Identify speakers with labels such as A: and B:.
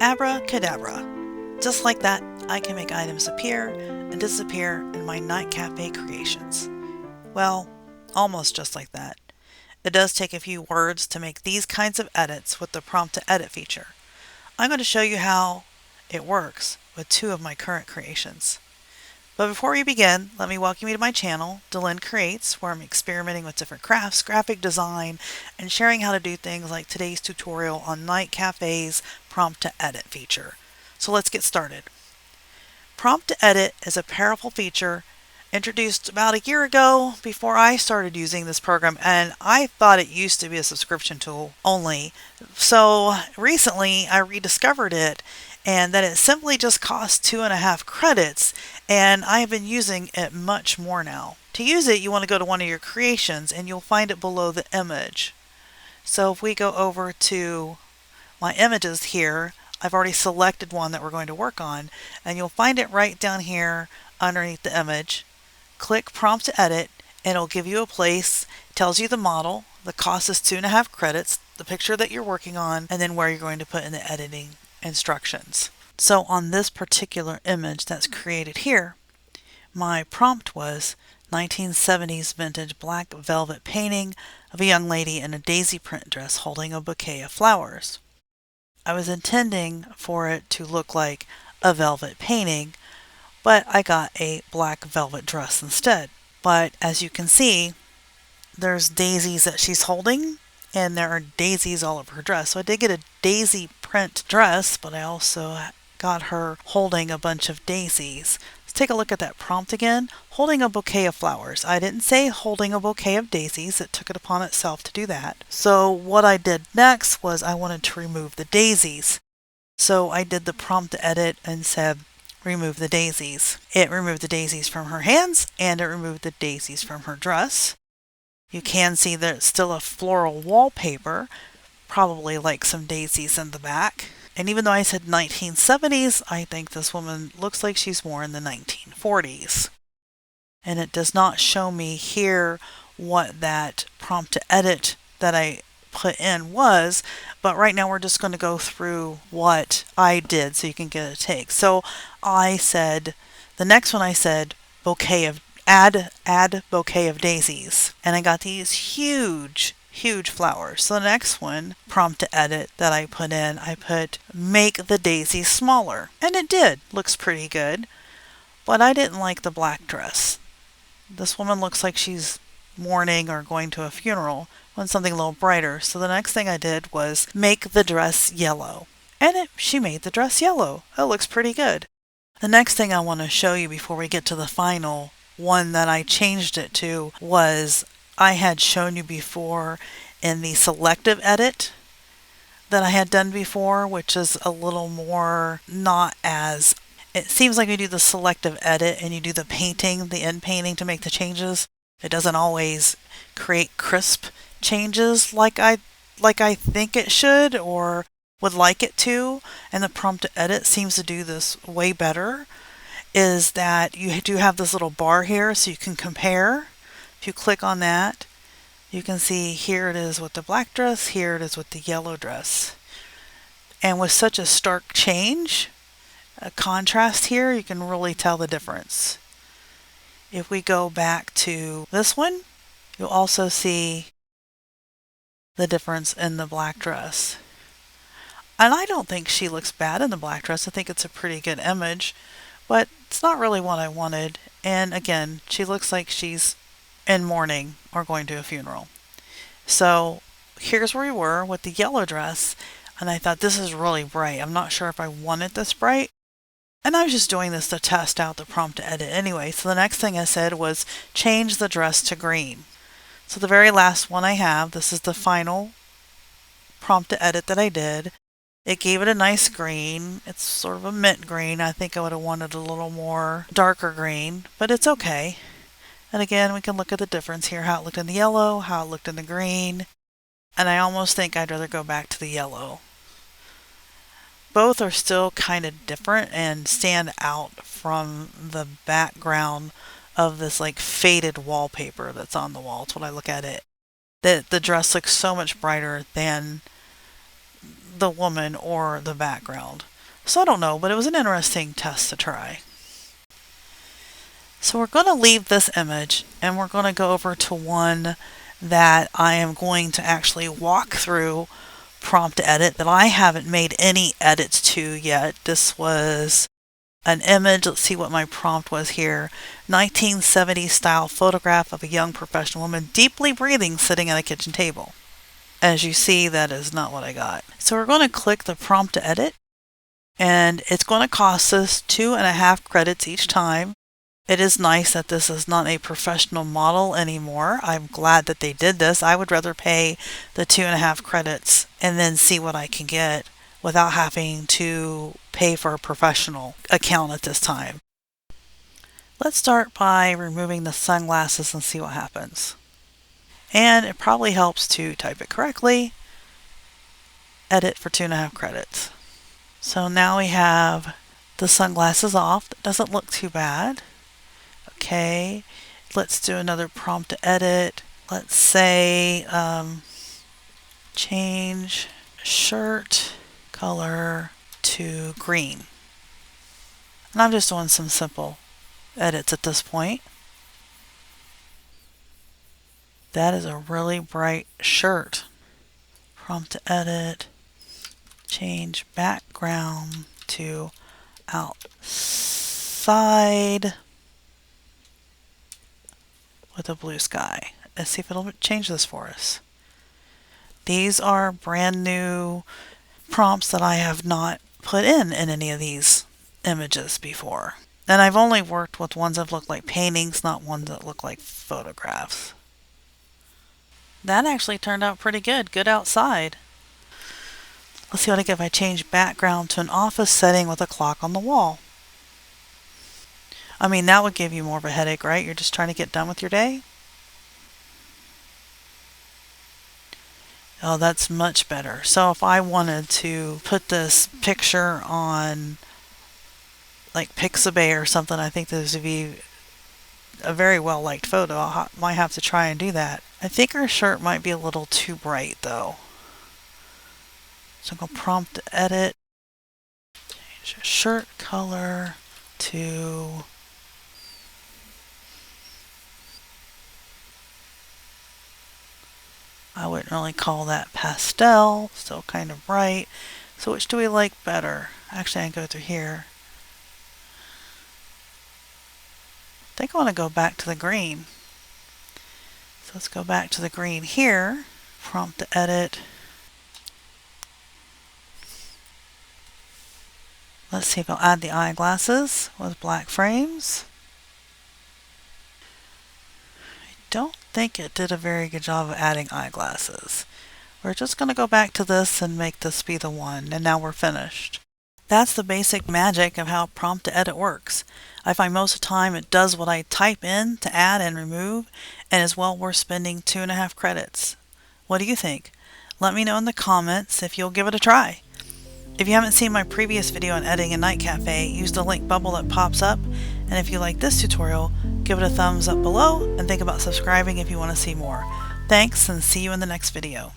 A: Abracadabra. Just like that, I can make items appear and disappear in my NightCafe creations. Well, almost just like that. It does take a few words to make these kinds of edits with the prompt to edit feature. I'm going to show you how it works with two of my current creations. But before we begin, let me welcome you to my channel, Delyn Creates, where I'm experimenting with different crafts, graphic design, and sharing how to do things like today's tutorial on NightCafe's prompt to edit feature. So let's get started. Prompt to edit is a powerful feature introduced about a year ago before I started using this program, and I thought it used to be a subscription tool only. So recently I rediscovered it, and that it simply just costs 2.5 credits, and I have been using it much more now. To use it, you want to go to one of your creations and you'll find it below the image. So if we go over to my images here, I've already selected one that we're going to work on, and you'll find it right down here underneath the image. Click prompt to edit and it'll give you a place, tells you the model, the cost is 2.5 credits, the picture that you're working on, and then where you're going to put in the editing instructions. So on this particular image that's created here, my prompt was 1970s vintage black velvet painting of a young lady in a daisy print dress holding a bouquet of flowers. I was intending for it to look like a velvet painting, but I got a black velvet dress instead. But as you can see, there's daisies that she's holding, and there are daisies all over her dress. So I did get a daisy print dress, but I also got her holding a bunch of daisies. Let's take a look at that prompt again. Holding a bouquet of flowers. I didn't say holding a bouquet of daisies. It took it upon itself to do that. So what I did next was I wanted to remove the daisies. So I did the prompt to edit and said, remove the daisies. It removed the daisies from her hands and it removed the daisies from her dress. You can see that it's still a floral wallpaper, probably like some daisies in the back. And even though I said 1970s, I think this woman looks like she's more in the 1940s. And it does not show me here what that prompt to edit that I put in was, but right now we're just going to go through what I did so you can get a take. So I said, the next one I said bouquet of add bouquet of daisies, and I got these huge flowers. So the next one, prompt to edit that I put make the daisies smaller, and it did. Looks pretty good, but I didn't like the black dress. This woman looks like she's mourning or going to a funeral. I want something a little brighter. So the next thing I did was make the dress yellow. And she made the dress yellow. It looks pretty good. The next thing I want to show you before we get to the final one that I changed it to was I had shown you before in the selective edit that I had done before, which is a little more not as... It seems like you do the selective edit and you do the painting, the end painting to make the changes. It doesn't always create crisp changes like I think it should or would like it to. And the prompt to edit seems to do this way better. Is that you do have this little bar here so you can compare. If you click on that, you can see here it is with the black dress, here it is with the yellow dress. And with such a stark change, a contrast here, you can really tell the difference. If we go back to this one, you'll also see the difference in the black dress. And I don't think she looks bad in the black dress. I think it's a pretty good image, but it's not really what I wanted. And again, she looks like she's in mourning or going to a funeral. So here's where we were with the yellow dress, and I thought this is really bright. I'm not sure if I wanted this bright. And I was just doing this to test out the prompt to edit anyway. So the next thing I said was change the dress to green. So the very last one I have, this is the final prompt to edit that I did. It gave it a nice green. It's sort of a mint green. I think I would have wanted a little more darker green, but it's okay. And again, we can look at the difference here, how it looked in the yellow, how it looked in the green. And I almost think I'd rather go back to the yellow. Both are still kind of different and stand out from the background of this like faded wallpaper that's on the wall. That's what I look at it. The dress looks so much brighter than the woman or the background. So I don't know, but it was an interesting test to try. So we're going to leave this image and we're going to go over to one that I am going to actually walk through prompt edit that I haven't made any edits to yet. This was an image. Let's see what my prompt was here. 1970s style photograph of a young professional woman deeply breathing sitting at a kitchen table. As you see, that is not what I got. So we're going to click the prompt to edit, and it's going to cost us 2.5 credits each time. It is nice that this is not a professional model anymore. I'm glad that they did this. I would rather pay the 2.5 credits and then see what I can get without having to pay for a professional account at this time. Let's start by removing the sunglasses and see what happens. And it probably helps to type it correctly. Edit for 2.5 credits. So now we have the sunglasses off. That doesn't look too bad. Okay, let's do another prompt to edit. Let's say change shirt color to green. And I'm just doing some simple edits at this point. That is a really bright shirt. Prompt to edit. Change background to outside with a blue sky. Let's see if it'll change this for us. These are brand new prompts that I have not put in any of these images before. And I've only worked with ones that look like paintings, not ones that look like photographs. That actually turned out pretty good. Good outside. Let's see what I get if I change background to an office setting with a clock on the wall. I mean, that would give you more of a headache, right? You're just trying to get done with your day. Oh, that's much better. So if I wanted to put this picture on like Pixabay or something, I think this would be a very well liked photo. I might have to try and do that. I think her shirt might be a little too bright though. So I'm going to prompt to edit. Change the shirt color to I wouldn't really call that pastel, still kind of bright. So which do we like better? Actually, I can go through here. I think I want to go back to the green. So let's go back to the green here. Prompt to edit. Let's see if I'll add the eyeglasses with black frames. Don't think it did a very good job of adding eyeglasses. We're just going to go back to this and make this be the one, and now we're finished. That's the basic magic of how prompt to edit works. I find most of the time it does what I type in to add and remove, and is well worth spending 2.5 credits. What do you think? Let me know in the comments if you'll give it a try. If you haven't seen my previous video on editing in NightCafe, use the link bubble that pops up, and if you like this tutorial, give it a thumbs up below and think about subscribing if you want to see more. Thanks, and see you in the next video.